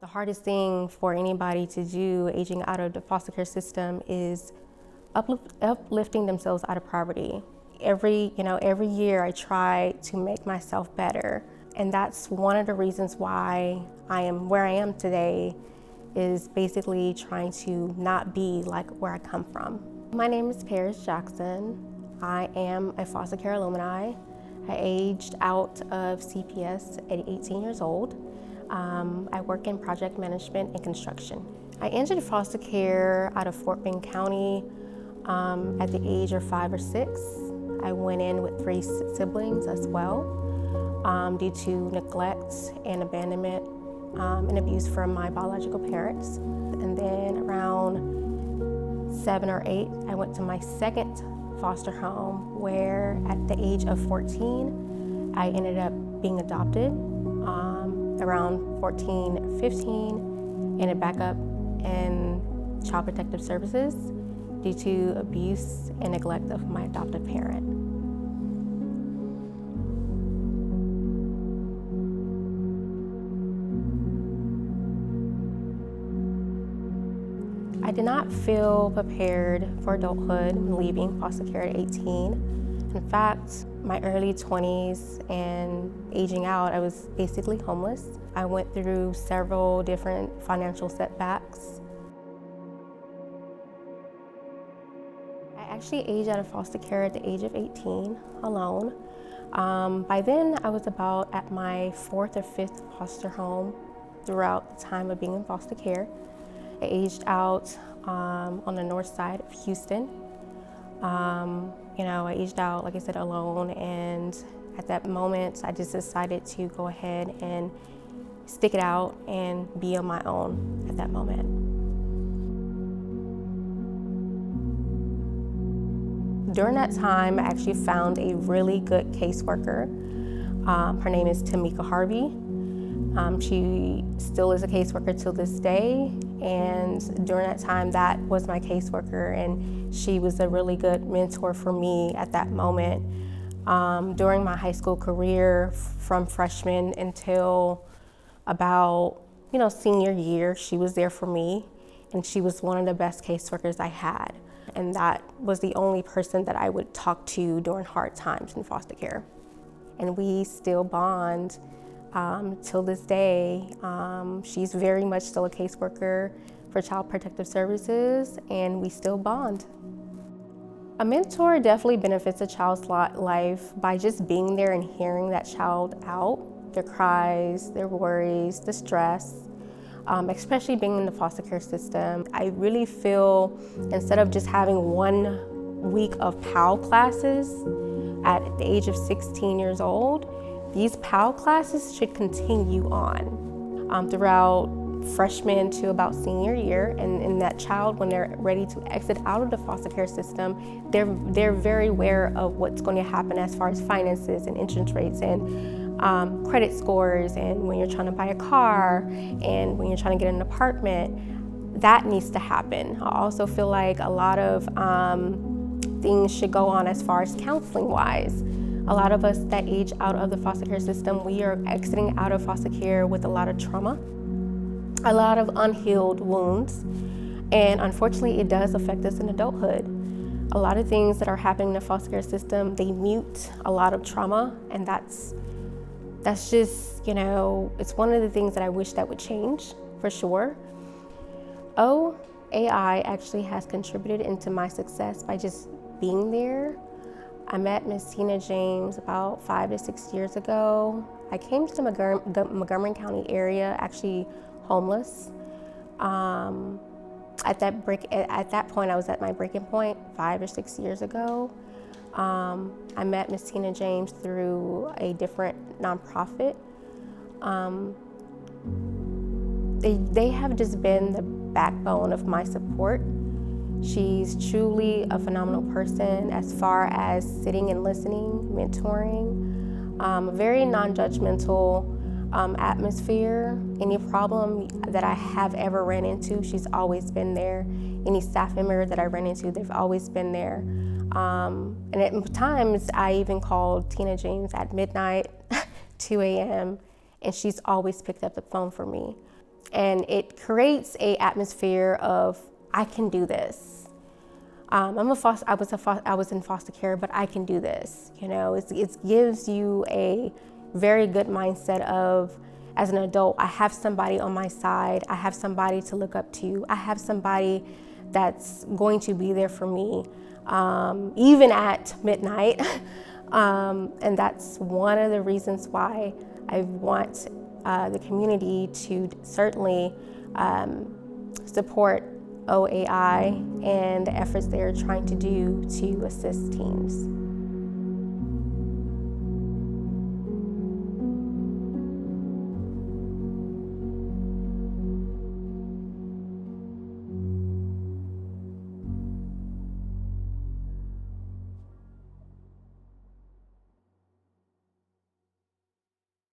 The hardest thing for anybody to do aging out of the foster care system is uplifting themselves out of poverty. Every year I try to make myself better. And that's one of the reasons why I am where I am today, is basically trying to not be like where I come from. My name is Paris Jackson. I am a foster care alumni. I aged out of CPS at 18 years old. I work in project management and construction. I entered foster care out of Fort Bend County at the age of 5 or 6. I went in with 3 siblings as well due to neglect and abandonment and abuse from my biological parents. And then around 7 or 8, I went to my second foster home, where at the age of 14, I ended up being adopted. Around 14, 15, ended back up in Child Protective Services due to abuse and neglect of my adoptive parent. I did not feel prepared for adulthood leaving foster care at 18. In fact, my early 20s and aging out, I was basically homeless. I went through several different financial setbacks. I actually aged out of foster care at the age of 18 alone. By then, I was about at my 4th or 5th foster home throughout the time of being in foster care. I aged out on the north side of Houston. I aged out, like I said, alone, and at that moment, I just decided to go ahead and stick it out and be on my own at that moment. During that time, I actually found a really good caseworker. Her name is Tamika Harvey. She still is a caseworker till this day, and during that time, that was my caseworker, and she was a really good mentor for me at that moment. During my high school career, from freshman until about senior year, she was there for me, and she was one of the best caseworkers I had, and that was the only person that I would talk to during hard times in foster care. And we still bond till this day. She's very much still a caseworker for Child Protective Services, and we still bond. A mentor definitely benefits a child's life by just being there and hearing that child out, their cries, their worries, the stress, especially being in the foster care system. I really feel, instead of just having 1 week of PAL classes at the age of 16 years old, these PAL classes should continue on throughout freshman to about senior year, and that child, when they're ready to exit out of the foster care system, they're very aware of what's going to happen as far as finances and interest rates and credit scores, and when you're trying to buy a car and when you're trying to get an apartment. That needs to happen. I also feel like a lot of things should go on as far as counseling wise. A lot of us that age out of the foster care system, we are exiting out of foster care with a lot of trauma, a lot of unhealed wounds, and unfortunately it does affect us in adulthood. A lot of things that are happening in the foster care system, they mute a lot of trauma, and that's just, it's one of the things that I wish that would change for sure. AI actually has contributed into my success by just being there. I met Miss Tina James about 5 to 6 years ago. I came to the Montgomery County area, actually homeless. At that point, I was at my breaking point 5 or 6 years ago. I met Miss Tina James through a different nonprofit. They have just been the backbone of my support. She's truly a phenomenal person as far as sitting and listening, mentoring, very non-judgmental atmosphere. Any problem that I have ever ran into, she's always been there. Any staff member that I ran into, they've always been there. And at times, I even called Tina James at midnight, 2 a.m., and she's always picked up the phone for me. And it creates an atmosphere of, I can do this. I was in foster care, but I can do this. You know, it gives you a very good mindset of, as an adult, I have somebody on my side. I have somebody to look up to. I have somebody that's going to be there for me, even at midnight. And that's one of the reasons why I want the community to certainly support OAI and the efforts they're trying to do to assist teens.